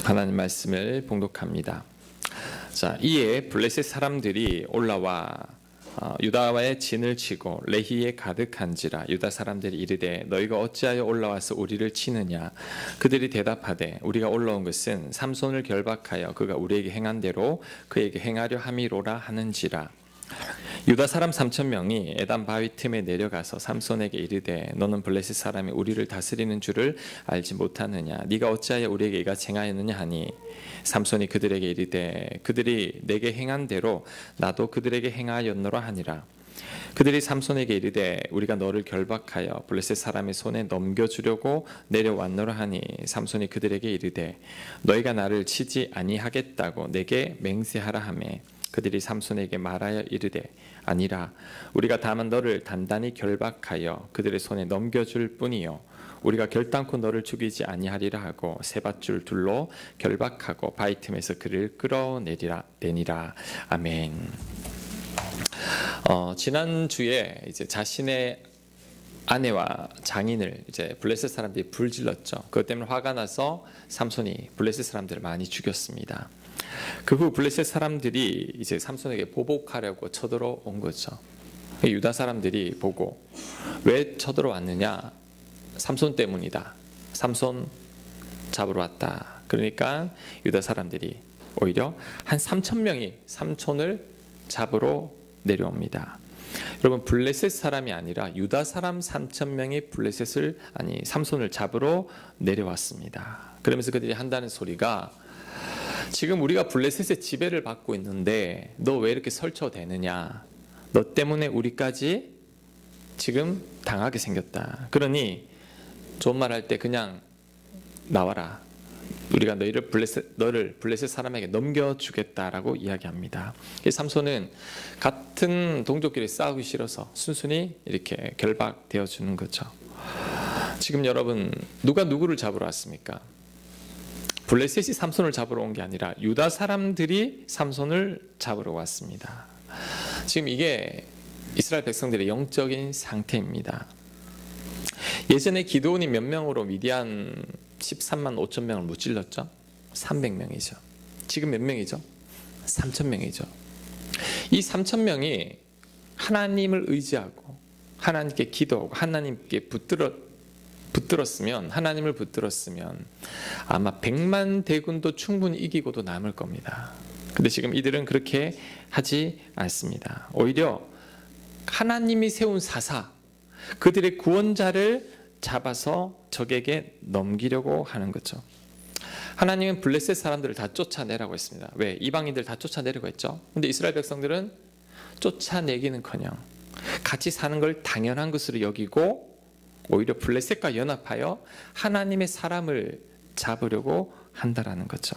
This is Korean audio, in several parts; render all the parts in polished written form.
하나님 말씀을 봉독합니다. 자, 이에 블레셋 사람들이 올라와 유다와의 진을 치고 레히에 가득한지라. 유다 사람들이 이르되 너희가 어찌하여 올라와서 우리를 치느냐. 그들이 대답하되 우리가 올라온 것은 삼손을 결박하여 그가 우리에게 행한 대로 그에게 행하려 함이로라 하는지라. 유다 사람 3,000명이 에단 바위 틈에 내려가서 삼손에게 이르되 너는 블레셋 사람이 우리를 다스리는 줄을 알지 못하느냐. 네가 어찌하여 우리에게 이같이 행하였느냐 하니 삼손이 그들에게 이르되 그들이 내게 행한 대로 나도 그들에게 행하였노라 하니라. 그들이 삼손에게 이르되 우리가 너를 결박하여 블레셋 사람의 손에 넘겨주려고 내려왔노라 하니 삼손이 그들에게 이르되 너희가 나를 치지 아니하겠다고 내게 맹세하라 하매 그들이 삼손에게 말하여 이르되 아니라 우리가 다만 너를 단단히 결박하여 그들의 손에 넘겨줄 뿐이요 우리가 결단코 너를 죽이지 아니하리라 하고 세 밧줄 둘로 결박하고 바위 틈에서 그를 끌어내니라. 아멘. 지난주에 이제 자신의 아내와 장인을 이제 블레셋 사람들이 불질렀죠. 그것 때문에 화가 나서 삼손이 블레셋 사람들을 많이 죽였습니다. 그 후 블레셋 사람들이 이제 삼손에게 보복하려고 쳐들어온 거죠. 유다 사람들이 보고 왜 쳐들어왔느냐? 삼손 때문이다. 삼손 잡으러 왔다. 그러니까 유다 사람들이 오히려 한 3,000명이 삼손을 잡으러 내려옵니다. 여러분, 블레셋 사람이 아니라 유다 사람 3,000명이 삼손을 잡으러 내려왔습니다. 그러면서 그들이 한다는 소리가 지금 우리가 블레셋의 지배를 받고 있는데 너 왜 이렇게 설쳐대느냐. 너 때문에 우리까지 지금 당하게 생겼다. 그러니 좋은 말 할 때 그냥 나와라. 우리가 너를 블레셋 사람에게 넘겨주겠다라고 이야기합니다. 삼손은 같은 동족끼리 싸우기 싫어서 순순히 이렇게 결박되어 주는 거죠. 지금 여러분, 누가 누구를 잡으러 왔습니까? 블레셋이 삼손을 잡으러 온 게 아니라 유다 사람들이 삼손을 잡으러 왔습니다. 지금 이게 이스라엘 백성들의 영적인 상태입니다. 예전에 기드온이 몇 명으로 미디안 13만 5천 명을 무찔렀죠? 300명이죠. 지금 몇 명이죠? 3,000명이죠. 이 3,000명이 하나님을 의지하고 하나님께 기도하고 하나님께 하나님을 붙들었으면 아마 100만 대군도 충분히 이기고도 남을 겁니다. 근데 지금 이들은 그렇게 하지 않습니다. 오히려 하나님이 세운 사사, 그들의 구원자를 잡아서 적에게 넘기려고 하는 거죠. 하나님은 블레셋 사람들을 다 쫓아내라고 했습니다. 왜? 이방인들 다 쫓아내려고 했죠. 근데 이스라엘 백성들은 쫓아내기는커녕 같이 사는 걸 당연한 것으로 여기고 오히려 블레셋과 연합하여 하나님의 사람을 잡으려고 한다라는 거죠.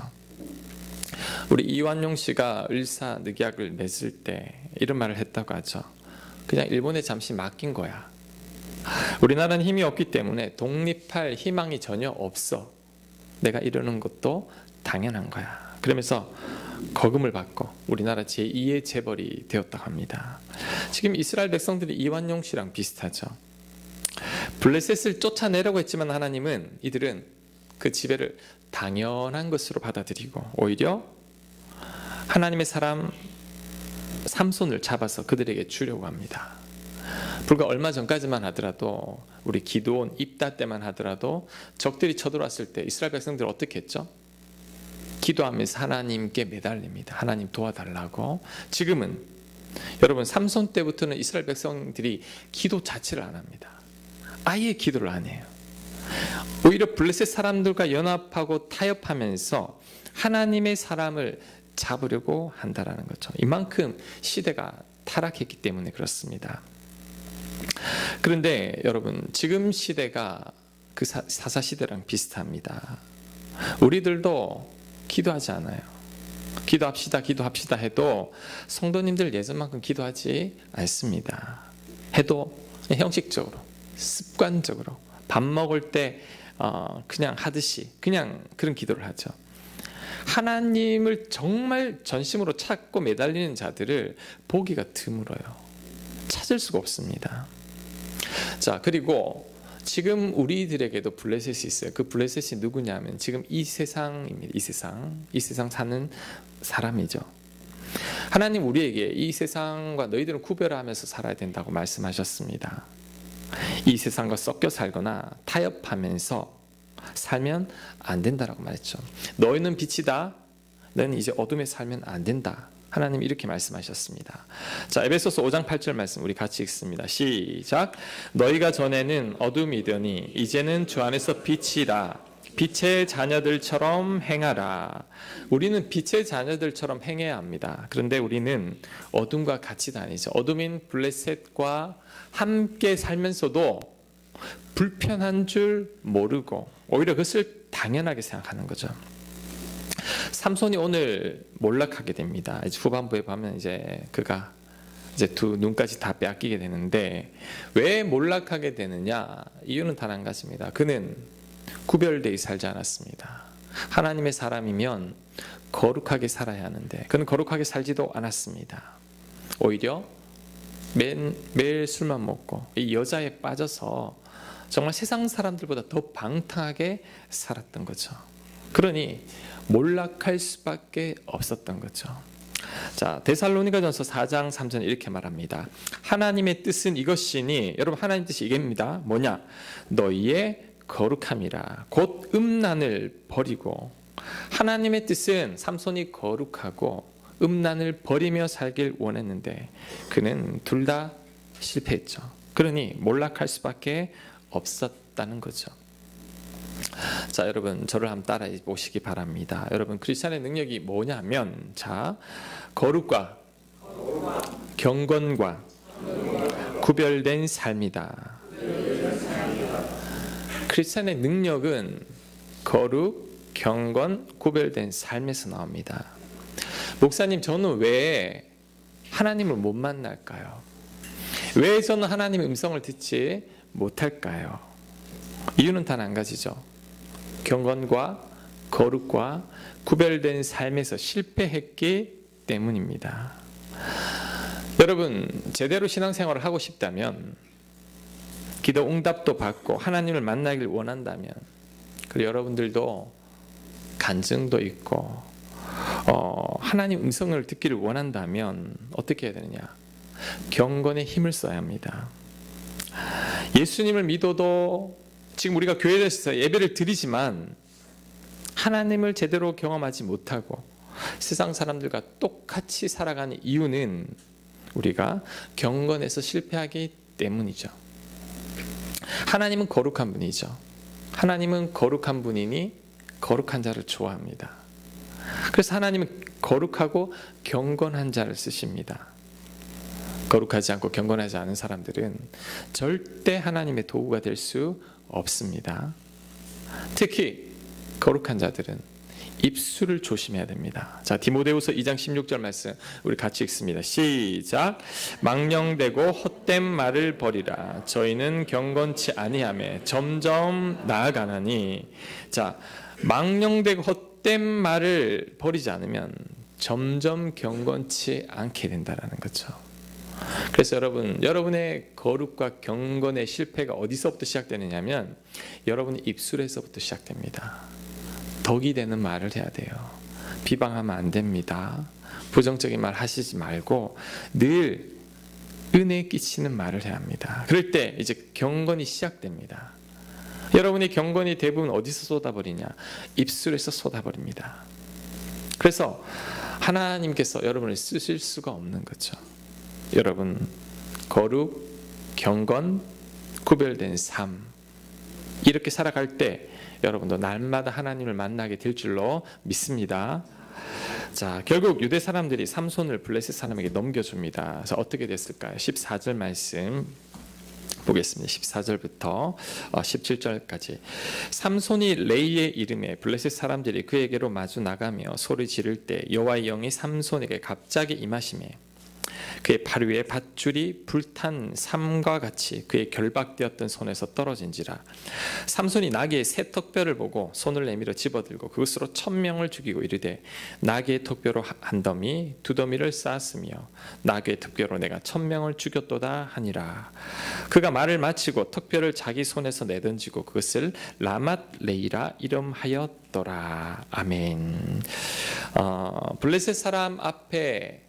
우리 이완용 씨가 을사늑약을 맺을 때 이런 말을 했다고 하죠. 그냥 일본에 잠시 맡긴 거야. 우리나라는 힘이 없기 때문에 독립할 희망이 전혀 없어. 내가 이러는 것도 당연한 거야. 그러면서 거금을 받고 우리나라 제2의 재벌이 되었다고 합니다. 지금 이스라엘 백성들이 이완용 씨랑 비슷하죠. 블레셋을 쫓아내려고 했지만 하나님은 이들은 그 지배를 당연한 것으로 받아들이고 오히려 하나님의 사람 삼손을 잡아서 그들에게 주려고 합니다. 불과 얼마 전까지만 하더라도 우리 기드온 입다 때만 하더라도 적들이 쳐들어왔을 때 이스라엘 백성들 어떻게 했죠? 기도하면서 하나님께 매달립니다. 하나님 도와달라고. 지금은 여러분, 삼손 때부터는 이스라엘 백성들이 기도 자체를 안 합니다. 아예 기도를 안 해요. 오히려 블레셋 사람들과 연합하고 타협하면서 하나님의 사람을 잡으려고 한다라는 거죠. 이만큼 시대가 타락했기 때문에 그렇습니다. 그런데 여러분, 지금 시대가 그 사사 시대랑 비슷합니다. 우리들도 기도하지 않아요. 기도합시다 해도 성도님들 예전만큼 기도하지 않습니다. 해도 형식적으로, 습관적으로 밥 먹을 때 그냥 하듯이 그냥 그런 기도를 하죠. 하나님을 정말 전심으로 찾고 매달리는 자들을 보기가 드물어요. 찾을 수가 없습니다. 자, 그리고 지금 우리들에게도 블레셋이 있어요. 그 블레셋이 누구냐면 지금 이 세상입니다. 이 세상 사는 사람이죠. 하나님 우리에게 이 세상과 너희들은 구별하면서 살아야 된다고 말씀하셨습니다. 이 세상과 섞여 살거나 타협하면서 살면 안 된다라고 말했죠. 너희는 빛이다. 너희는 이제 어둠에 살면 안 된다. 하나님 이렇게 말씀하셨습니다. 자, 에베소서 5장 8절 말씀 우리 같이 읽습니다. 시작. 너희가 전에는 어둠이더니 이제는 주 안에서 빛이라. 빛의 자녀들처럼 행하라. 우리는 빛의 자녀들처럼 행해야 합니다. 그런데 우리는 어둠과 같이 다니죠. 어둠인 블레셋과 함께 살면서도 불편한 줄 모르고 오히려 그것을 당연하게 생각하는 거죠. 삼손이 오늘 몰락하게 됩니다. 이제 후반부에 보면 이제 그가 이제 두 눈까지 다 빼앗기게 되는데 왜 몰락하게 되느냐? 이유는 단 한 가지입니다. 그는 구별되어 살지 않았습니다. 하나님의 사람이면 거룩하게 살아야 하는데 그는 거룩하게 살지도 않았습니다. 오히려 매일 술만 먹고 이 여자에 빠져서 정말 세상 사람들보다 더 방탕하게 살았던 거죠. 그러니 몰락할 수밖에 없었던 거죠. 자, 데살로니가전서 4장 3절 이렇게 말합니다. 하나님의 뜻은 이것이니, 여러분 하나님 뜻이 이겁니다. 뭐냐? 너희의 거룩함이라. 곧 음란을 버리고. 하나님의 뜻은 삼손이 거룩하고 음란을 버리며 살길 원했는데 그는 둘 다 실패했죠. 그러니 몰락할 수밖에 없었다는 거죠. 자, 여러분 저를 한번 따라해 보시기 바랍니다. 여러분 크리스찬의 능력이 뭐냐면, 자, 거룩과 경건과 구별된 삶이다. 크리스찬의 능력은 거룩, 경건, 구별된 삶에서 나옵니다. 목사님, 저는 왜 하나님을 못 만날까요? 왜 저는 하나님의 음성을 듣지 못할까요? 이유는 단 한 가지죠. 경건과 거룩과 구별된 삶에서 실패했기 때문입니다. 여러분, 제대로 신앙생활을 하고 싶다면, 기도 응답도 받고 하나님을 만나길 원한다면, 그리고 여러분들도 간증도 있고 하나님 음성을 듣기를 원한다면 어떻게 해야 되느냐? 경건에 힘을 써야 합니다. 예수님을 믿어도 지금 우리가 교회에서 예배를 드리지만 하나님을 제대로 경험하지 못하고 세상 사람들과 똑같이 살아가는 이유는 우리가 경건에서 실패하기 때문이죠. 하나님은 거룩한 분이죠. 하나님은 거룩한 분이니 거룩한 자를 좋아합니다. 그래서 하나님은 거룩하고 경건한 자를 쓰십니다. 거룩하지 않고 경건하지 않은 사람들은 절대 하나님의 도구가 될 수 없습니다. 특히 거룩한 자들은 입술을 조심해야 됩니다. 자, 디모데후서 2장 16절 말씀 우리 같이 읽습니다. 시작. 망령되고 헛된 말을 버리라. 저희는 경건치 아니하매 점점 나아가나니. 자, 망령되고 헛된 말을 버리지 않으면 점점 경건치 않게 된다라는 거죠. 그래서 여러분의 거룩과 경건의 실패가 어디서부터 시작되느냐면 여러분의 입술에서부터 시작됩니다. 덕이 되는 말을 해야 돼요. 비방하면 안 됩니다. 부정적인 말 하시지 말고 늘 은혜 끼치는 말을 해야 합니다. 그럴 때 이제 경건이 시작됩니다. 여러분의 경건이 대부분 어디서 쏟아버리냐? 입술에서 쏟아버립니다. 그래서 하나님께서 여러분을 쓰실 수가 없는 거죠. 여러분, 거룩, 경건, 구별된 삶, 이렇게 살아갈 때 여러분도 날마다 하나님을 만나게 될 줄로 믿습니다. 자, 결국 유대 사람들이 삼손을 블레셋 사람에게 넘겨줍니다. 그래서 어떻게 됐을까요? 14절 말씀 보겠습니다. 14절부터 17절까지. 삼손이 레이의 이름에 블레셋 사람들이 그에게로 마주 나가며 소리 지를 때 여호와의 영이 삼손에게 갑자기 임하시매 그의 팔 위에 밧줄이 불탄 삼과 같이 그의 결박되었던 손에서 떨어진지라. 삼손이 나귀의 새 턱뼈를 보고 손을 내밀어 집어들고 그것으로 1000명을 죽이고 이르되 나귀의 턱뼈로 한 더미 두 더미를 쌓았으며 나귀의 턱뼈로 내가 1000명을 죽였도다 하니라. 그가 말을 마치고 턱뼈를 자기 손에서 내던지고 그것을 라맛 레이라 이름하였더라. 아멘. 블레셋 사람 앞에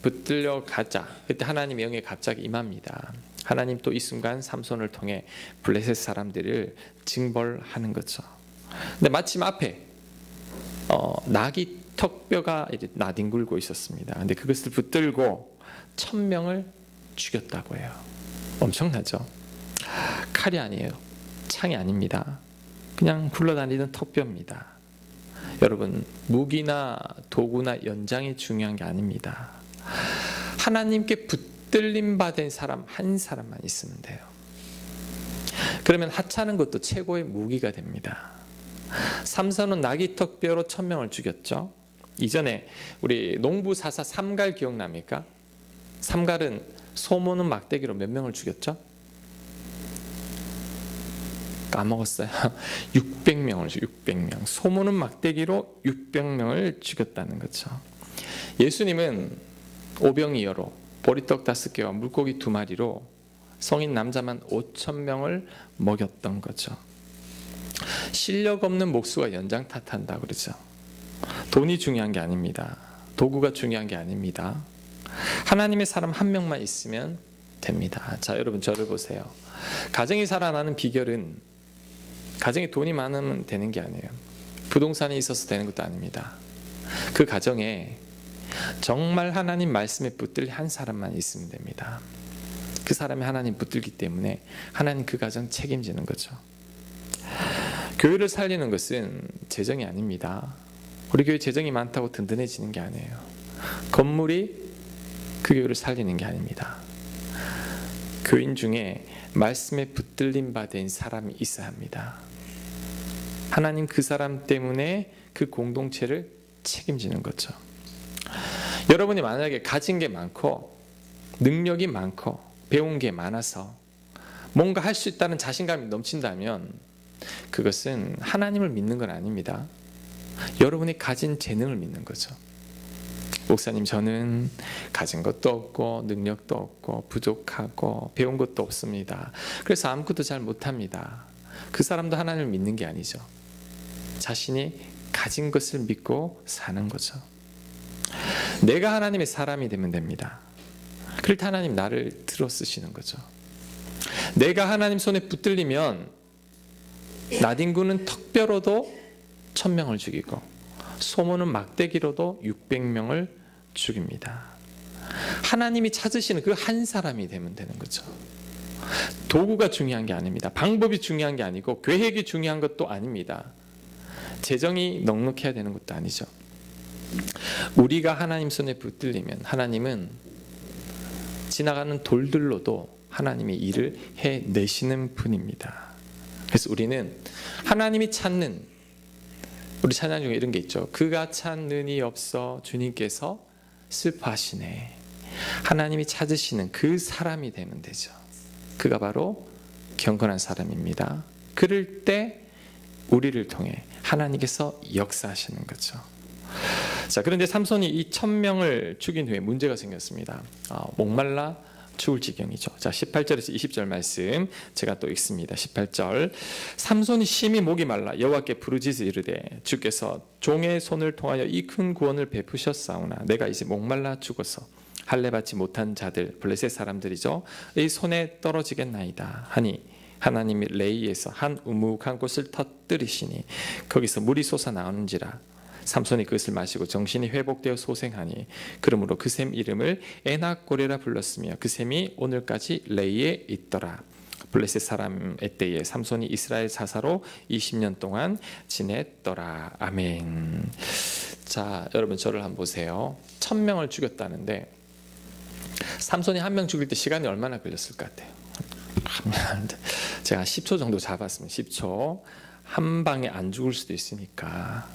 붙들려 가자. 그때 하나님의 영이 갑자기 임합니다. 하나님 또 이 순간 삼손을 통해 블레셋 사람들을 징벌하는 거죠. 근데 마침 앞에 나귀 턱뼈가 나뒹굴고 있었습니다. 근데 그것을 붙들고 1000명을 죽였다고 해요. 엄청나죠? 칼이 아니에요. 창이 아닙니다. 그냥 굴러다니던 턱뼈입니다. 여러분, 무기나 도구나 연장이 중요한 게 아닙니다. 하나님께 붙들림 받은 사람 한 사람만 있으면 돼요. 그러면 하찮은 것도 최고의 무기가 됩니다. 삼손은 나귀 턱뼈로 1000명을 죽였죠. 이전에 우리 농부사사 삼갈 기억납니까? 삼갈은 소모는 막대기로 몇 명을 죽였죠? 까먹었어요. 600명을 600명. 소모는 막대기로 600명을 죽였다는 거죠. 예수님은 오병이어로 보리떡 5개와 물고기 2마리로 성인 남자만 5000명을 먹였던 거죠. 실력 없는 목수가 연장 탓한다 그러죠. 돈이 중요한 게 아닙니다. 도구가 중요한 게 아닙니다. 하나님의 사람 한 명만 있으면 됩니다. 자, 여러분 저를 보세요. 가정이 살아나는 비결은 가정에 돈이 많으면 되는 게 아니에요. 부동산이 있어서 되는 것도 아닙니다. 그 가정에 정말 하나님 말씀에 붙들 한 사람만 있으면 됩니다. 그 사람이 하나님 붙들기 때문에 하나님 그 가정 책임지는 거죠. 교회를 살리는 것은 재정이 아닙니다. 우리 교회 재정이 많다고 든든해지는 게 아니에요. 건물이 그 교회를 살리는 게 아닙니다. 교인 중에 말씀에 붙들림 받은 사람이 있어야 합니다. 하나님 그 사람 때문에 그 공동체를 책임지는 거죠. 여러분이 만약에 가진 게 많고 능력이 많고 배운 게 많아서 뭔가 할 수 있다는 자신감이 넘친다면 그것은 하나님을 믿는 건 아닙니다. 여러분이 가진 재능을 믿는 거죠. 목사님, 저는 가진 것도 없고 능력도 없고 부족하고 배운 것도 없습니다. 그래서 아무것도 잘 못합니다. 그 사람도 하나님을 믿는 게 아니죠. 자신이 가진 것을 믿고 사는 거죠. 내가 하나님의 사람이 되면 됩니다. 그럴 때 하나님 나를 들어 쓰시는 거죠. 내가 하나님 손에 붙들리면 나뒹구는 턱뼈로도 1000명을 죽이고 소모는 막대기로도 600명을 죽입니다. 하나님이 찾으시는 그 한 사람이 되면 되는 거죠. 도구가 중요한 게 아닙니다. 방법이 중요한 게 아니고 계획이 중요한 것도 아닙니다. 재정이 넉넉해야 되는 것도 아니죠. 우리가 하나님 손에 붙들리면 하나님은 지나가는 돌들로도 하나님의 일을 해내시는 분입니다. 그래서 우리는 하나님이 찾는, 우리 찬양 중에 이런 게 있죠. 그가 찾는 이 없어 주님께서 슬퍼하시네. 하나님이 찾으시는 그 사람이 되면 되죠. 그가 바로 경건한 사람입니다. 그럴 때 우리를 통해 하나님께서 역사하시는 거죠. 자, 그런데 삼손이 이 1000명을 죽인 후에 문제가 생겼습니다. 목말라 죽을 지경이죠. 자, 18절에서 20절 말씀 제가 또 읽습니다. 18절. 삼손이 심히 목이 말라 여호와께 부르짖어 이르되 주께서 종의 손을 통하여 이 큰 구원을 베푸셨사오나 내가 이제 목말라 죽어서 할례 받지 못한 자들 블레셋 사람들이죠. 이 손에 떨어지겠나이다 하니 하나님이 레이에서 한 우묵한 곳을 터뜨리시니 거기서 물이 솟아나오는지라. 삼손이 그것을 마시고 정신이 회복되어 소생하니 그러므로 그 샘 이름을 에낙고레라 불렀으며 그 샘이 오늘까지 레이에 있더라. 블레셋 사람의 때에 삼손이 이스라엘 사사로 20년 동안 지냈더라. 아멘. 자, 여러분 저를 한번 보세요. 1000명을 죽였다는데 삼손이 한 명 죽일 때 시간이 얼마나 걸렸을 것 같아요? 제가 10초 정도 잡았습니다. 10초. 한 방에 안 죽을 수도 있으니까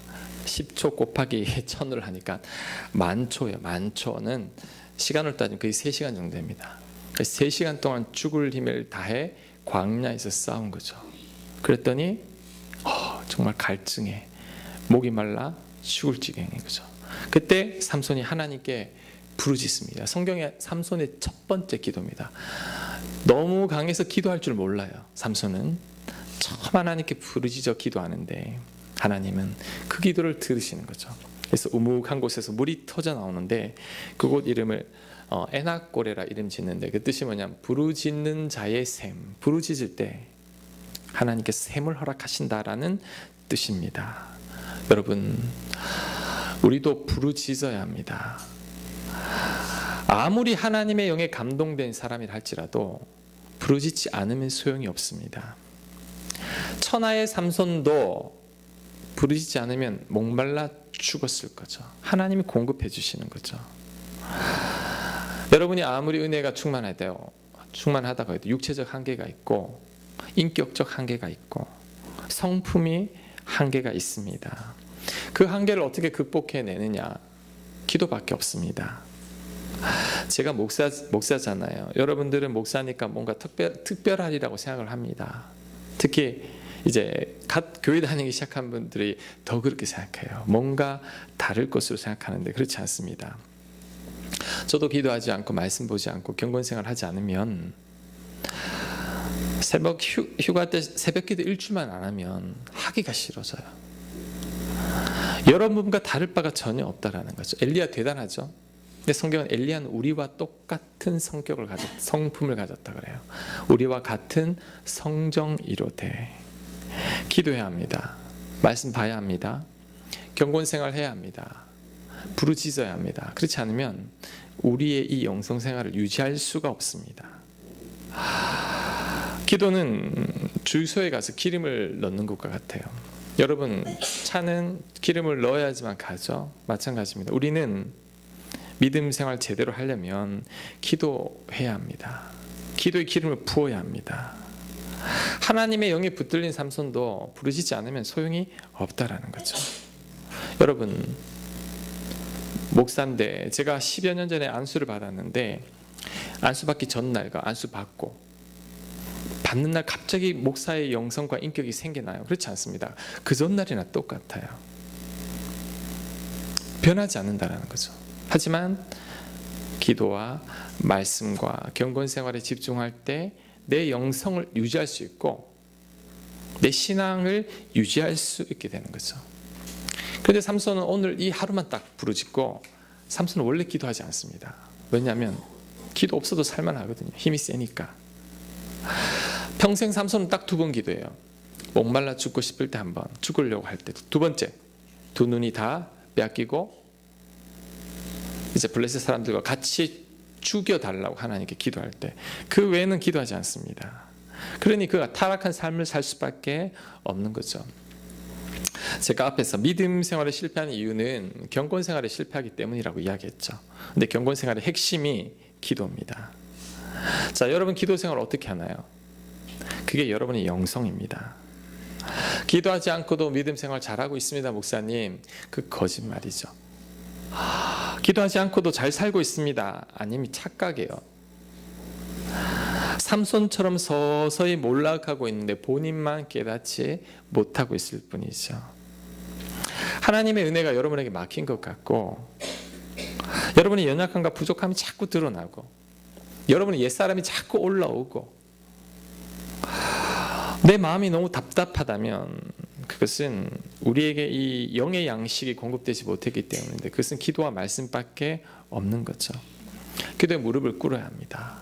10초 곱하기 1000을 하니까 만초예요. 만초는 시간을 따지면 거의 3시간 정도 됩니다. 3시간 동안 죽을 힘을 다해 광야에서 싸운 거죠. 그랬더니 정말 갈증에 목이 말라 죽을 지경인 거죠. 그때 삼손이 하나님께 부르짖습니다. 성경의 삼손의 첫 번째 기도입니다. 너무 강해서 기도할 줄 몰라요. 삼손은 처음 하나님께 부르짖어 기도하는데 하나님은 그 기도를 들으시는 거죠. 그래서 우묵한 곳에서 물이 터져 나오는데 그곳 이름을 에낙고레라 이름 짓는데 그 뜻이 뭐냐면 부르짖는 자의 샘. 부르짖을 때 하나님께 샘을 허락하신다라는 뜻입니다. 여러분, 우리도 부르짖어야 합니다. 아무리 하나님의 영에 감동된 사람이라 할지라도 부르짖지 않으면 소용이 없습니다. 천하의 삼손도 부르짖지 않으면 목말라 죽었을 거죠. 하나님이 공급해 주시는 거죠. 여러분이 아무리 은혜가 충만하다고 해도 육체적 한계가 있고 인격적 한계가 있고 성품이 한계가 있습니다. 그 한계를 어떻게 극복해내느냐? 기도밖에 없습니다. 제가 목사잖아요. 여러분들은 목사니까 뭔가 특별하리라고 생각을 합니다. 특히 이제 갓 교회 다니기 시작한 분들이 더 그렇게 생각해요. 뭔가 다를 것으로 생각하는데 그렇지 않습니다. 저도 기도하지 않고 말씀 보지 않고 경건생활 하지 않으면 새벽 휴가 때 새벽 기도 일주일만 안 하면 하기가 싫어져요. 여러분과 다를 바가 전혀 없다라는 거죠. 엘리야 대단하죠. 근데 성경은 엘리야는 우리와 똑같은 성품을 가졌다 그래요. 우리와 같은 성정이로되 기도해야 합니다. 말씀 봐야 합니다. 경건생활 해야 합니다. 부르짖어야 합니다. 그렇지 않으면 우리의 이 영성생활을 유지할 수가 없습니다. 기도는 주유소에 가서 기름을 넣는 것과 같아요. 여러분, 차는 기름을 넣어야지만 가죠. 마찬가지입니다. 우리는 믿음 생활 제대로 하려면 기도해야 합니다. 기도의 기름을 부어야 합니다. 하나님의 영에 붙들린 삼손도 부르짖지 않으면 소용이 없다라는 거죠. 여러분, 목사인데 제가 10여 년 전에 안수를 받았는데 안수 받기 전날과 안수 받는 날 갑자기 목사의 영성과 인격이 생겨나요? 그렇지 않습니다. 그 전날이나 똑같아요. 변하지 않는다라는 거죠. 하지만 기도와 말씀과 경건생활에 집중할 때 내 영성을 유지할 수 있고 내 신앙을 유지할 수 있게 되는 거죠. 그런데 삼손은 오늘 이 하루만 딱 부르짖고, 삼손은 원래 기도하지 않습니다. 왜냐하면 기도 없어도 살만하거든요. 힘이 세니까. 평생 삼손은 딱 2번 기도해요. 목말라 죽고 싶을 때 한 번, 죽으려고 할 때. 2번째, 2 눈이 다 빼앗기고 이제 블레셋 사람들과 같이 죽여달라고 하나님께 기도할 때. 그 외에는 기도하지 않습니다. 그러니 그가 타락한 삶을 살 수밖에 없는 거죠. 제가 앞에서 믿음 생활에 실패하는 이유는 경건 생활에 실패하기 때문이라고 이야기했죠. 근데 경건 생활의 핵심이 기도입니다. 자, 여러분 기도 생활 어떻게 하나요? 그게 여러분의 영성입니다. 기도하지 않고도 믿음 생활 잘하고 있습니다, 목사님. 그 거짓말이죠. 기도하지 않고도 잘 살고 있습니다. 아니면 착각이에요. 삼손처럼 서서히 몰락하고 있는데 본인만 깨닫지 못하고 있을 뿐이죠. 하나님의 은혜가 여러분에게 막힌 것 같고, 여러분의 연약함과 부족함이 자꾸 드러나고, 여러분의 옛사람이 자꾸 올라오고, 내 마음이 너무 답답하다면 그것은 우리에게 이 영의 양식이 공급되지 못했기 때문인데, 그것은 기도와 말씀밖에 없는 거죠. 기도에 무릎을 꿇어야 합니다.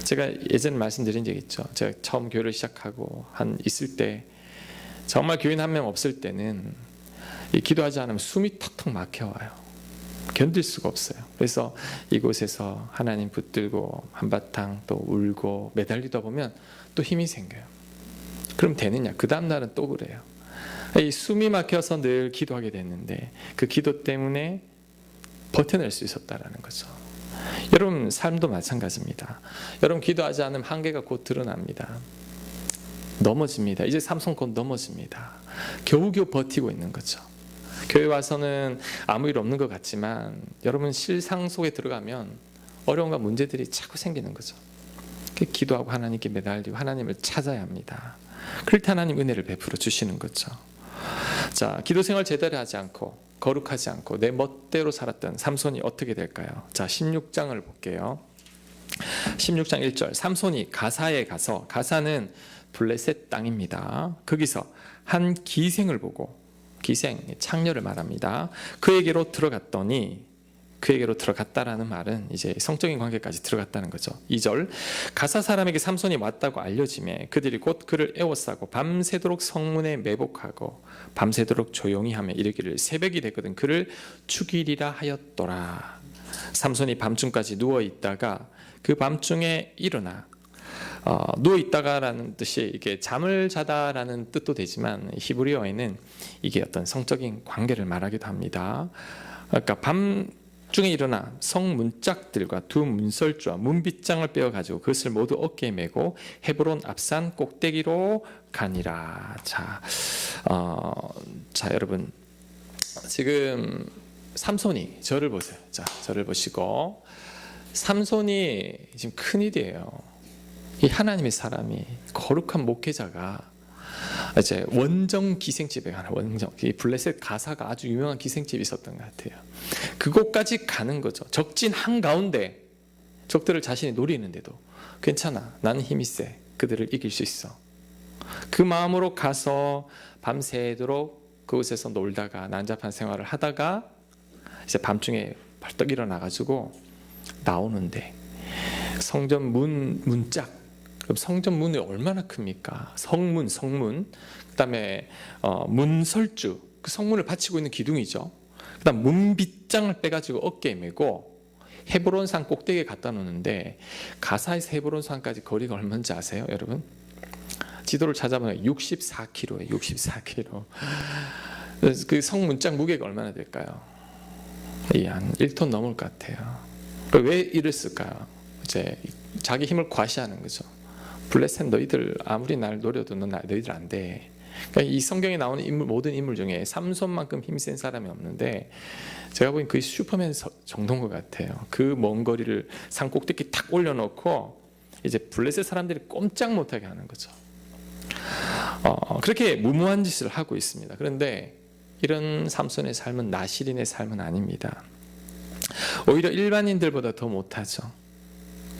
제가 예전에 말씀드린 적 있죠. 제가 처음 교회를 시작하고 있을 때, 정말 교인 한 명 없을 때는 이 기도하지 않으면 숨이 턱턱 막혀와요. 견딜 수가 없어요. 그래서 이곳에서 하나님 붙들고 한바탕 또 울고 매달리다 보면 또 힘이 생겨요. 그럼 되느냐? 그 다음 날은 또 그래요. 이 숨이 막혀서 늘 기도하게 됐는데 그 기도 때문에 버텨낼 수 있었다라는 거죠. 여러분 삶도 마찬가지입니다. 여러분 기도하지 않으면 한계가 곧 드러납니다. 넘어집니다. 이제 삼손 곧 넘어집니다. 겨우겨우 버티고 있는 거죠. 교회 와서는 아무 일 없는 것 같지만 여러분 실상 속에 들어가면 어려움과 문제들이 자꾸 생기는 거죠. 기도하고 하나님께 매달리고 하나님을 찾아야 합니다. 그럴 때 하나님 은혜를 베풀어 주시는 거죠. 자, 기도 생활 제대로 하지 않고 거룩하지 않고 내 멋대로 살았던 삼손이 어떻게 될까요? 자, 16장을 볼게요. 16장 1절, 삼손이 가사에 가서, 가사는 블레셋 땅입니다. 거기서 한 기생을 보고, 기생, 창녀를 말합니다. 그에게로 들어갔더니, 그에게로 들어갔다라는 말은 이제 성적인 관계까지 들어갔다는 거죠. 2절, 가사 사람에게 삼손이 왔다고 알려지매 그들이 곧 그를 애워싸고 밤새도록 성문에 매복하고 밤새도록 조용히 하며 이르기를 새벽이 됐거든 그를 죽이리라 하였더라. 삼손이 밤중까지 누워있다가 그 밤중에 일어나, 누워있다가라는 뜻이 이게 잠을 자다라는 뜻도 되지만 히브리어에는 이게 어떤 성적인 관계를 말하기도 합니다. 그러니까 밤중에 일어나 성문짝들과 두 문설주와 문빗장을 빼어가지고 그것을 모두 어깨에 메고 헤브론 앞산 꼭대기로 가니라. 자, 여러분 지금 삼손이 저를 보세요. 자, 저를 보시고 삼손이 지금 큰일이에요. 이 하나님의 사람이 거룩한 목회자가 이제 원정 기생집에 가는, 원정, 이 블레셋 가사가 아주 유명한 기생집이 있었던 것 같아요. 그곳까지 가는 거죠. 적진 한가운데 적들을 자신이 노리는데도 괜찮아, 나는 힘이 세, 그들을 이길 수 있어. 그 마음으로 가서 밤새도록 그곳에서 놀다가 난잡한 생활을 하다가 이제 밤중에 벌떡 일어나가지고 나오는데 성전 문짝, 그럼 성전 문이 얼마나 큽니까? 성문, 그다음에 문설주, 그 성문을 받치고 있는 기둥이죠. 그다음 문빗장을 빼가지고 어깨에 메고 헤브론산 꼭대기에 갖다 놓는데, 가사에서 헤브론산까지 거리가 얼마인지 아세요, 여러분? 지도를 찾아보면 64km예요. 64km. 그 성문짝 무게가 얼마나 될까요? 한 1톤 넘을 것 같아요. 왜 이랬을까요? 이제 자기 힘을 과시하는 거죠. 블레셋 너희들 아무리 날 노려도 너희들 안 돼. 그러니까 이 성경에 나오는 인물, 모든 인물 중에 삼손만큼 힘센 사람이 없는데 제가 보기엔 거의 슈퍼맨 정도인 것 같아요. 그 먼 거리를 산 꼭대기 탁 올려놓고 이제 블레셋 사람들이 꼼짝 못하게 하는 거죠. 그렇게 무모한 짓을 하고 있습니다. 그런데 이런 삼손의 삶은 나실인의 삶은 아닙니다. 오히려 일반인들보다 더 못하죠.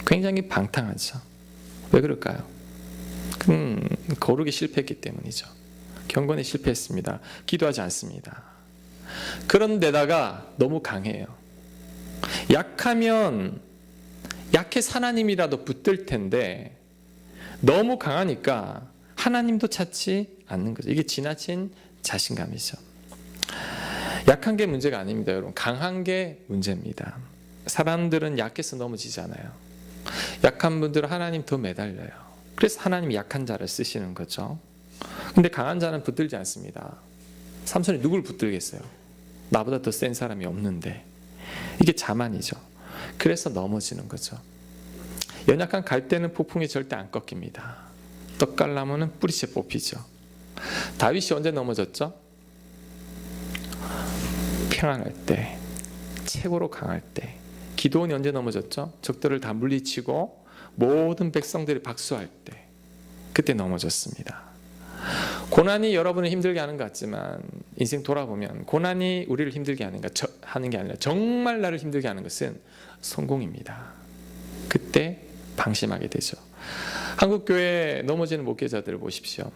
굉장히 방탕하죠. 왜 그럴까요? 거룩에 실패했기 때문이죠. 경건에 실패했습니다. 기도하지 않습니다. 그런데다가 너무 강해요. 약하면 약해서 하나님이라도 붙들 텐데 너무 강하니까 하나님도 찾지 않는 거죠. 이게 지나친 자신감이죠. 약한 게 문제가 아닙니다, 여러분. 강한 게 문제입니다. 사람들은 약해서 넘어지잖아요. 약한 분들은 하나님 더 매달려요. 그래서 하나님이 약한 자를 쓰시는 거죠. 근데 강한 자는 붙들지 않습니다. 삼손이 누굴 붙들겠어요? 나보다 더 센 사람이 없는데. 이게 자만이죠. 그래서 넘어지는 거죠. 연약한 갈대는 폭풍에 절대 안 꺾입니다. 떡갈나무는 뿌리채 뽑히죠. 다윗이 언제 넘어졌죠? 평안할 때, 최고로 강할 때. 기도원이 언제 넘어졌죠? 적들을 다 물리치고 모든 백성들이 박수할 때, 그때 넘어졌습니다. 고난이 여러분을 힘들게 하는 것 같지만 인생 돌아보면 고난이 우리를 힘들게 하는 게 아니라 정말 나를 힘들게 하는 것은 성공입니다. 그때 방심하게 되죠. 한국교회 넘어지는 목회자들을 보십시오.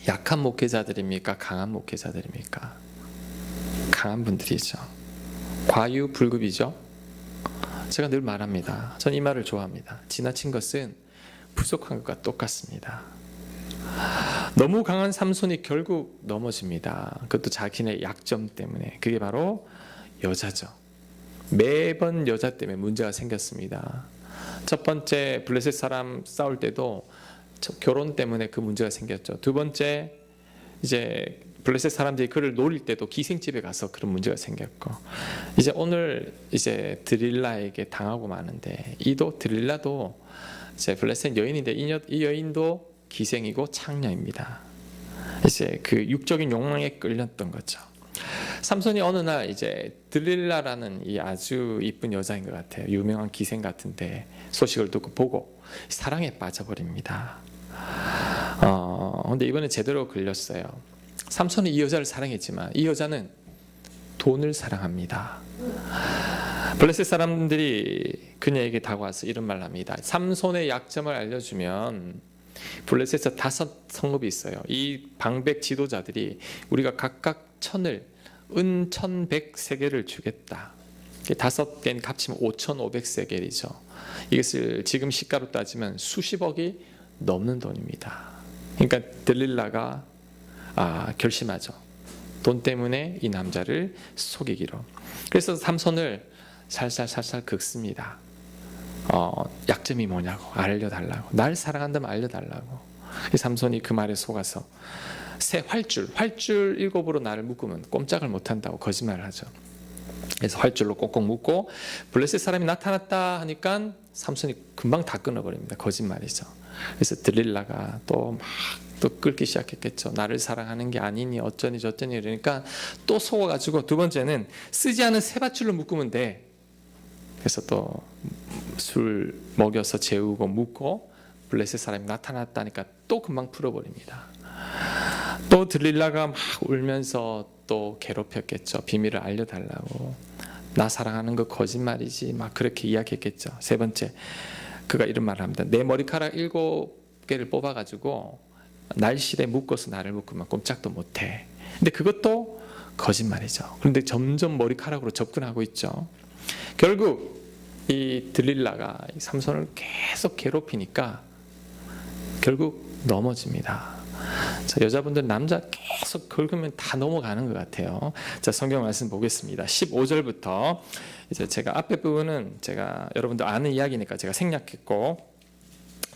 약한 목회자들입니까? 강한 목회자들입니까? 강한 분들이죠. 과유불급이죠. 제가 늘 말합니다. 전 이 말을 좋아합니다. 지나친 것은 부족한 것과 똑같습니다. 너무 강한 삼손이 결국 넘어집니다. 그것도 자기네 약점 때문에. 그게 바로 여자죠. 매번 여자 때문에 문제가 생겼습니다. 첫 번째 블레셋 사람 싸울 때도 결혼 때문에 그 문제가 생겼죠. 두 번째 이제 블레셋 사람들이 그를 노릴 때도 기생집에 가서 그런 문제가 생겼고, 이제 오늘 이제 드릴라에게 당하고 마는데, 이도 드릴라도 이제 블레셋 여인인데 이 여인도 기생이고 창녀입니다. 이제 그 육적인 욕망에 끌렸던 거죠. 삼손이 어느 날 이제 들릴라라는 이 아주 이쁜 여자인 것 같아요. 유명한 기생 같은데 소식을 듣고 보고 사랑에 빠져버립니다. 근데 이번에 제대로 걸렸어요. 삼손이 이 여자를 사랑했지만 이 여자는 돈을 사랑합니다. 블레셋 사람들이 그녀에게 다가와서 이런 말을 합니다. 삼손의 약점을 알려주면 블레셋에 5 성읍이 있어요. 이 방백 지도자들이 우리가 각각 은 1100세겔을 주겠다. 5개는 합치면 5500세겔이죠. 이것을 지금 시가로 따지면 수십억이 넘는 돈입니다. 그러니까 들릴라가 결심하죠. 돈 때문에 이 남자를 속이기로. 그래서 삼손을 살살 긁습니다. 약점이 뭐냐고 알려달라고. 날 사랑한다면 알려달라고. 삼손이 그 말에 속아서 새 활줄 7으로 나를 묶으면 꼼짝을 못한다고 거짓말을 하죠. 그래서 활줄로 꼭꼭 묶고 블레셋 사람이 나타났다 하니까 삼손이 금방 다 끊어버립니다. 거짓말이죠. 그래서 들릴라가 또 끌기 시작했겠죠. 나를 사랑하는 게 아니니 어쩌니 저쩌니 이러니까 또 속아가지고 두 번째는 쓰지 않은 새 밧줄로 묶으면 돼. 그래서 또 술 먹여서 재우고 묶고 블레셋 사람이 나타났다니까 또 금방 풀어버립니다. 또 들릴라가 막 울면서 또 괴롭혔겠죠. 비밀을 알려달라고. 나 사랑하는 거 거짓말이지 막 그렇게 이야기했겠죠. 세 번째, 그가 이런 말을 합니다. 내 머리카락 7개를 뽑아가지고 날실에 묶어서 나를 묶으면 꼼짝도 못해. 근데 그것도 거짓말이죠. 그런데 점점 머리카락으로 접근하고 있죠. 결국 이 들릴라가 삼손을 계속 괴롭히니까 결국 넘어집니다. 자, 여자분들 남자 계속 긁으면 다 넘어가는 것 같아요. 자, 성경 말씀 보겠습니다. 15절부터 이제 제가 앞에 부분은 제가 여러분들 아는 이야기니까 제가 생략했고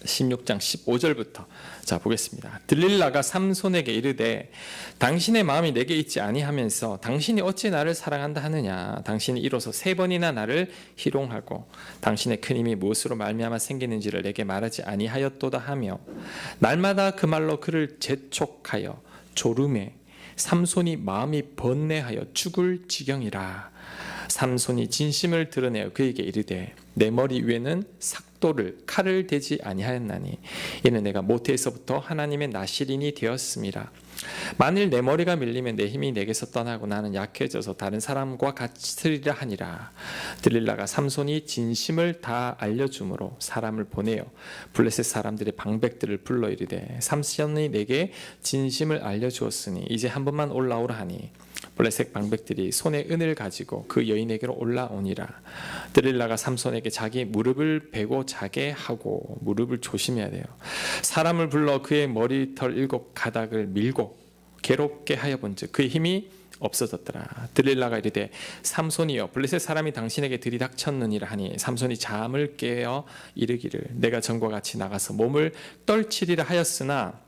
16장 15절부터 자 보겠습니다. 들릴라가 삼손에게 이르되 당신의 마음이 내게 있지 아니하면서 당신이 어찌 나를 사랑한다 하느냐. 당신이 이로써 3번이나 나를 희롱하고 당신의 큰 힘이 무엇으로 말미암아 생기는지를 내게 말하지 아니하였도다 하며 날마다 그 말로 그를 재촉하여 졸음에 삼손이 마음이 번뇌하여 죽을 지경이라. 삼손이 진심을 드러내어 그에게 이르되 내 머리 위에는 삭도를 칼을 대지 아니하였나니 이는 내가 모태에서부터 하나님의 나실인이 되었음이라. 만일 내 머리가 밀리면 내 힘이 내게서 떠나고 나는 약해져서 다른 사람과 같으리라 하니라. 들릴라가 삼손이 진심을 다 알려주므로 사람을 보내어 블레셋 사람들의 방백들을 불러 이르되 삼손이 내게 진심을 알려주었으니 이제 한 번만 올라오라 하니 블레셋 방백들이 손에 은을 가지고 그 여인에게로 올라오니라. 들릴라가 삼손에게 자기 무릎을 베고 자게 하고 무릎을 조심해야 돼요. 사람을 불러 그의 머리털 7가닥을 밀고 괴롭게 하여 본즉 그의 힘이 없어졌더라. 들릴라가 이르되 삼손이여 블레셋 사람이 당신에게 들이닥쳤느니라 하니 삼손이 잠을 깨어 이르기를 내가 전과 같이 나가서 몸을 떨치리라 하였으나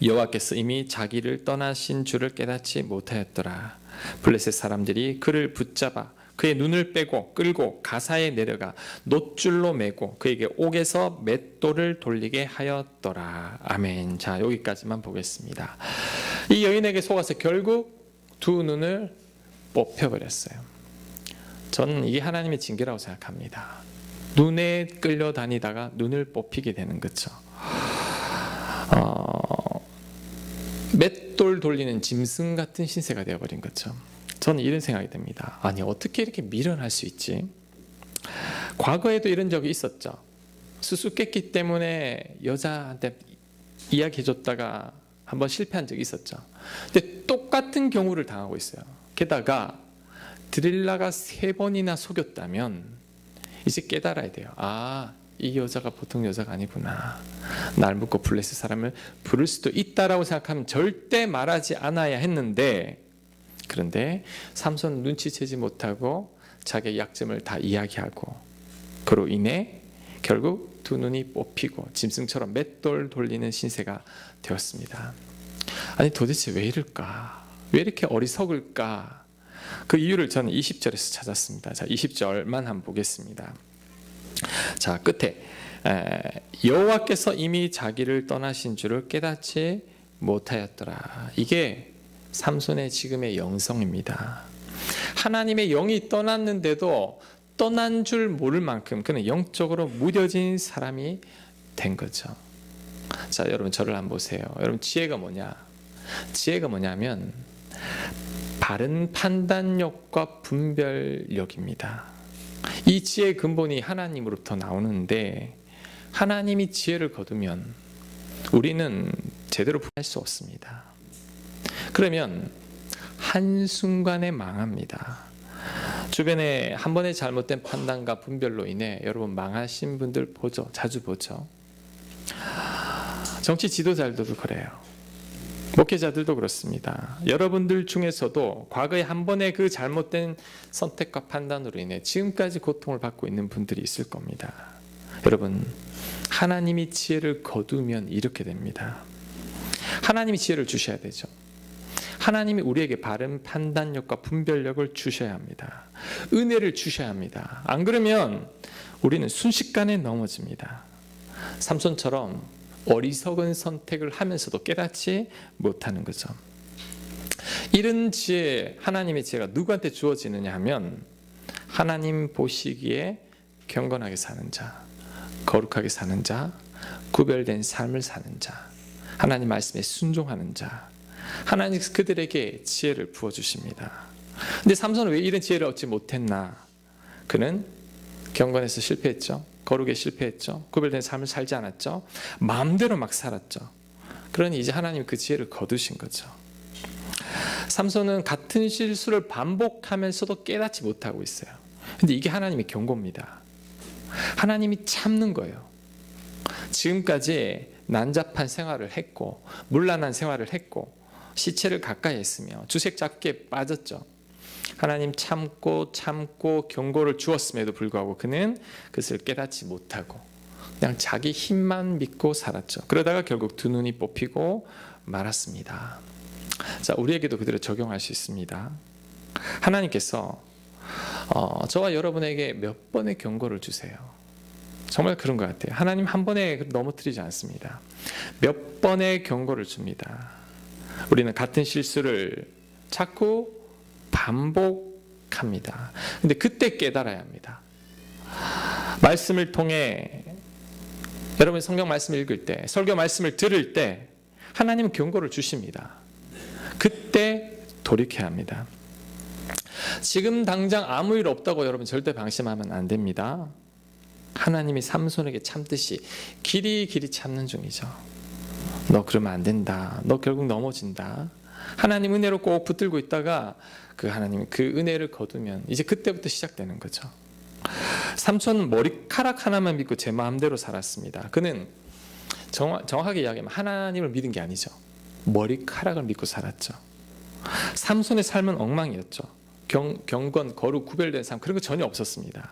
여호와께서 이미 자기를 떠나신 줄을 깨닫지 못하였더라. 블레셋 사람들이 그를 붙잡아 그의 눈을 빼고 끌고 가사에 내려가 놋줄로 매고 그에게 옥에서 맷돌을 돌리게 하였더라. 아멘. 자, 여기까지만 보겠습니다. 이 여인에게 속아서 결국 2 눈을 뽑혀버렸어요. 저는 이게 하나님의 징계라고 생각합니다. 눈에 끌려다니다가 눈을 뽑히게 되는 거죠. 맷돌 돌리는 짐승 같은 신세가 되어버린 거죠. 저는 이런 생각이 듭니다. 아니 어떻게 이렇게 미련할 수 있지? 과거에도 이런 적이 있었죠. 수수께끼 때문에 여자한테 이야기해줬다가 한번 실패한 적이 있었죠. 근데 똑같은 경우를 당하고 있어요. 게다가 드릴라가 3번이나 속였다면 이제 깨달아야 돼요. 이 여자가 보통 여자가 아니구나. 날 묶고 블레셋 사람을 부를 수도 있다라고 생각하면 절대 말하지 않아야 했는데, 그런데 삼손 눈치채지 못하고 자기의 약점을 다 이야기하고 그로 인해 결국 2 눈이 뽑히고 짐승처럼 맷돌 돌리는 신세가 되었습니다. 아니 도대체 왜 이럴까? 왜 이렇게 어리석을까? 그 이유를 저는 20절에서 찾았습니다. 자, 20절만 한번 보겠습니다. 자, 끝에 여호와께서 이미 자기를 떠나신 줄을 깨닫지 못하였더라. 이게 삼손의 지금의 영성입니다. 하나님의 영이 떠났는데도 떠난 줄 모를 만큼 그는 영적으로 무뎌진 사람이 된 거죠. 자, 여러분 저를 한번 보세요. 여러분 지혜가 뭐냐? 지혜가 뭐냐면 바른 판단력과 분별력입니다. 이 지혜의 근본이 하나님으로부터 나오는데 하나님이 지혜를 거두면 우리는 제대로 분별할 수 없습니다. 그러면 한순간에 망합니다. 주변에 한 번의 잘못된 판단과 분별로 인해 여러분 망하신 분들 보죠. 자주 보죠. 정치 지도자들도 그래요. 목회자들도 그렇습니다. 여러분들 중에서도 과거에 한 번의 그 잘못된 선택과 판단으로 인해 지금까지 고통을 받고 있는 분들이 있을 겁니다. 여러분, 하나님이 지혜를 거두면 이렇게 됩니다. 하나님이 지혜를 주셔야 되죠. 하나님이 우리에게 바른 판단력과 분별력을 주셔야 합니다. 은혜를 주셔야 합니다. 안 그러면 우리는 순식간에 넘어집니다. 삼손처럼 어리석은 선택을 하면서도 깨닫지 못하는 거죠. 이런 지혜, 하나님의 지혜가 누구한테 주어지느냐 하면 하나님 보시기에 경건하게 사는 자, 거룩하게 사는 자, 구별된 삶을 사는 자, 하나님 말씀에 순종하는 자, 하나님께서 그들에게 지혜를 부어주십니다. 근데 삼손은 왜 이런 지혜를 얻지 못했나? 그는 경건에서 실패했죠. 거룩에 실패했죠. 구별된 삶을 살지 않았죠. 마음대로 막 살았죠. 그러니 이제 하나님 그 지혜를 거두신 거죠. 삼손은 같은 실수를 반복하면서도 깨닫지 못하고 있어요. 근데 이게 하나님의 경고입니다. 하나님이 참는 거예요. 지금까지 난잡한 생활을 했고 문란한 생활을 했고 시체를 가까이 했으며 주색 잡기에 빠졌죠. 하나님 참고 경고를 주었음에도 불구하고 그는 그것을 깨닫지 못하고 그냥 자기 힘만 믿고 살았죠. 그러다가 결국 두 눈이 뽑히고 말았습니다. 자, 우리에게도 그대로 적용할 수 있습니다. 하나님께서 저와 여러분에게 몇 번의 경고를 주세요. 정말 그런 것 같아요. 하나님 한 번에 넘어뜨리지 않습니다. 몇 번의 경고를 줍니다. 우리는 같은 실수를 자꾸 반복합니다. 근데 그때 깨달아야 합니다. 말씀을 통해 여러분 성경 말씀을 읽을 때, 설교 말씀을 들을 때 하나님은 경고를 주십니다. 그때 돌이켜야 합니다. 지금 당장 아무 일 없다고 여러분 절대 방심하면 안 됩니다. 하나님이 삼손에게 참듯이 길이 참는 중이죠. 너 그러면 안 된다. 너 결국 넘어진다. 하나님 은혜로 꼭 붙들고 있다가 그 하나님이 그 은혜를 거두면 이제 그때부터 시작되는 거죠. 삼손은 머리카락 하나만 믿고 제 마음대로 살았습니다. 그는 정확하게 이야기하면 하나님을 믿은 게 아니죠. 머리카락을 믿고 살았죠. 삼손의 삶은 엉망이었죠. 경건, 거룩, 구별된 삶 그런 거 전혀 없었습니다.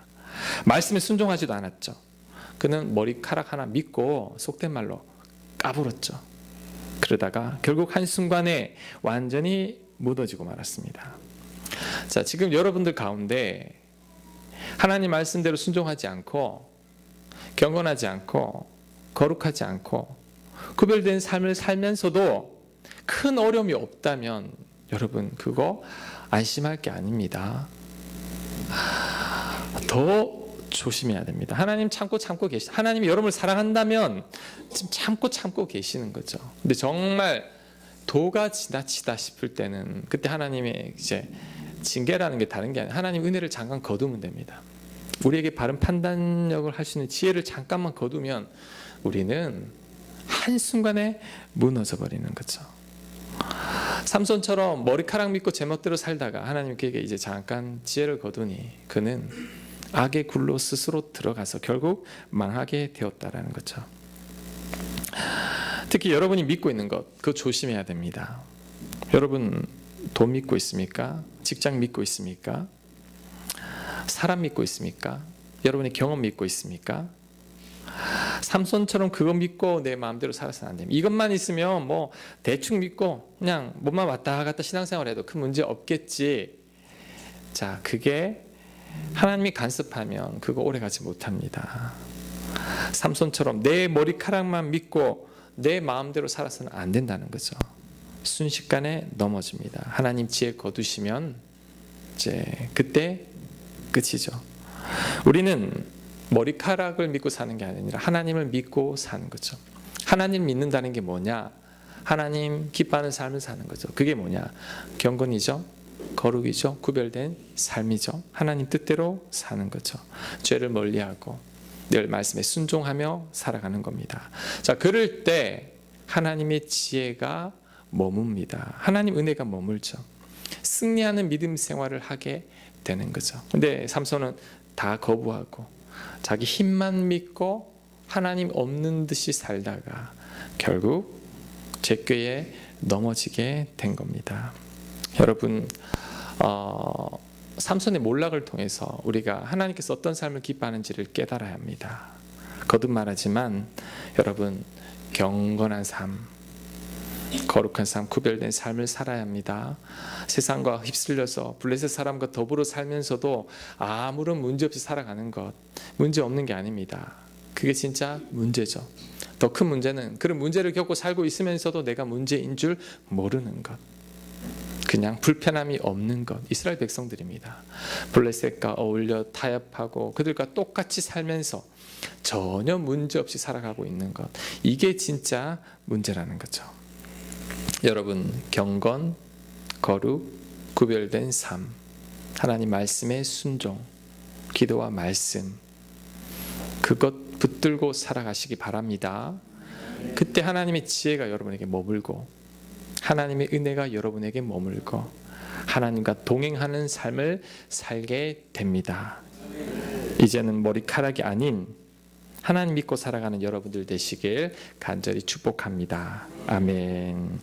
말씀에 순종하지도 않았죠. 그는 머리카락 하나 믿고 속된 말로 까불었죠. 그러다가 결국 한순간에 완전히 무너지고 말았습니다. 자, 지금 여러분들 가운데 하나님 말씀대로 순종하지 않고 경건하지 않고 거룩하지 않고 구별된 삶을 살면서도 큰 어려움이 없다면 여러분 그거 안심할 게 아닙니다. 더 조심해야 됩니다. 하나님 참고 계시. 하나님이 여러분을 사랑한다면 지금 참고 계시는 거죠. 근데 정말 도가 지나치다 싶을 때는 그때 하나님의 이제 징계라는 게 다른 게 아니라 하나님 은혜를 잠깐 거두면 됩니다. 우리에게 바른 판단력을 할 수 있는 지혜를 잠깐만 거두면 우리는 한순간에 무너져 버리는 거죠. 삼손처럼 머리카락 믿고 제멋대로 살다가 하나님 그에게 이제 잠깐 지혜를 거두니 그는 악의 굴로 스스로 들어가서 결국 망하게 되었다라는 거죠. 특히 여러분이 믿고 있는 것, 그거 조심해야 됩니다. 여러분 돈 믿고 있습니까? 직장 믿고 있습니까? 사람 믿고 있습니까? 여러분의 경험 믿고 있습니까? 삼손처럼 그거 믿고 내 마음대로 살아서는 안 됩니다. 이것만 있으면 뭐 대충 믿고 그냥 몸만 왔다 갔다 신앙생활해도 큰 문제 없겠지. 자, 그게 하나님이 간섭하면 그거 오래가지 못합니다. 삼손처럼 내 머리카락만 믿고 내 마음대로 살아서는 안 된다는 거죠. 순식간에 넘어집니다. 하나님 지혜 거두시면 이제 그때 끝이죠. 우리는 머리카락을 믿고 사는 게 아니라 하나님을 믿고 사는 거죠. 하나님 믿는다는 게 뭐냐? 하나님 기뻐하는 삶을 사는 거죠. 그게 뭐냐? 경건이죠. 거룩이죠. 구별된 삶이죠. 하나님 뜻대로 사는 거죠. 죄를 멀리하고 늘 말씀에 순종하며 살아가는 겁니다. 자, 그럴 때 하나님의 지혜가 머뭅니다. 하나님 은혜가 머물죠. 승리하는 믿음 생활을 하게 되는 거죠. 근데 삼손은 다 거부하고 자기 힘만 믿고 하나님 없는 듯이 살다가 결국 죄꾀에 넘어지게 된 겁니다. 여러분, 삼손의 몰락을 통해서 우리가 하나님께서 어떤 삶을 기뻐하는지를 깨달아야 합니다. 거듭 말하지만 여러분, 경건한 삶, 거룩한 삶, 구별된 삶을 살아야 합니다. 세상과 휩쓸려서 블레셋 사람과 더불어 살면서도 아무런 문제 없이 살아가는 것, 문제 없는 게 아닙니다. 그게 진짜 문제죠. 더 큰 문제는 그런 문제를 겪고 살고 있으면서도 내가 문제인 줄 모르는 것, 그냥 불편함이 없는 것. 이스라엘 백성들입니다. 블레셋과 어울려 타협하고 그들과 똑같이 살면서 전혀 문제 없이 살아가고 있는 것, 이게 진짜 문제라는 거죠. 여러분, 경건, 거룩, 구별된 삶, 하나님 말씀의 순종, 기도와 말씀, 그것 붙들고 살아가시기 바랍니다. 그때 하나님의 지혜가 여러분에게 머물고 하나님의 은혜가 여러분에게 머물고 하나님과 동행하는 삶을 살게 됩니다. 이제는 머리카락이 아닌 하나님 믿고 살아가는 여러분들 되시길 간절히 축복합니다. 아멘.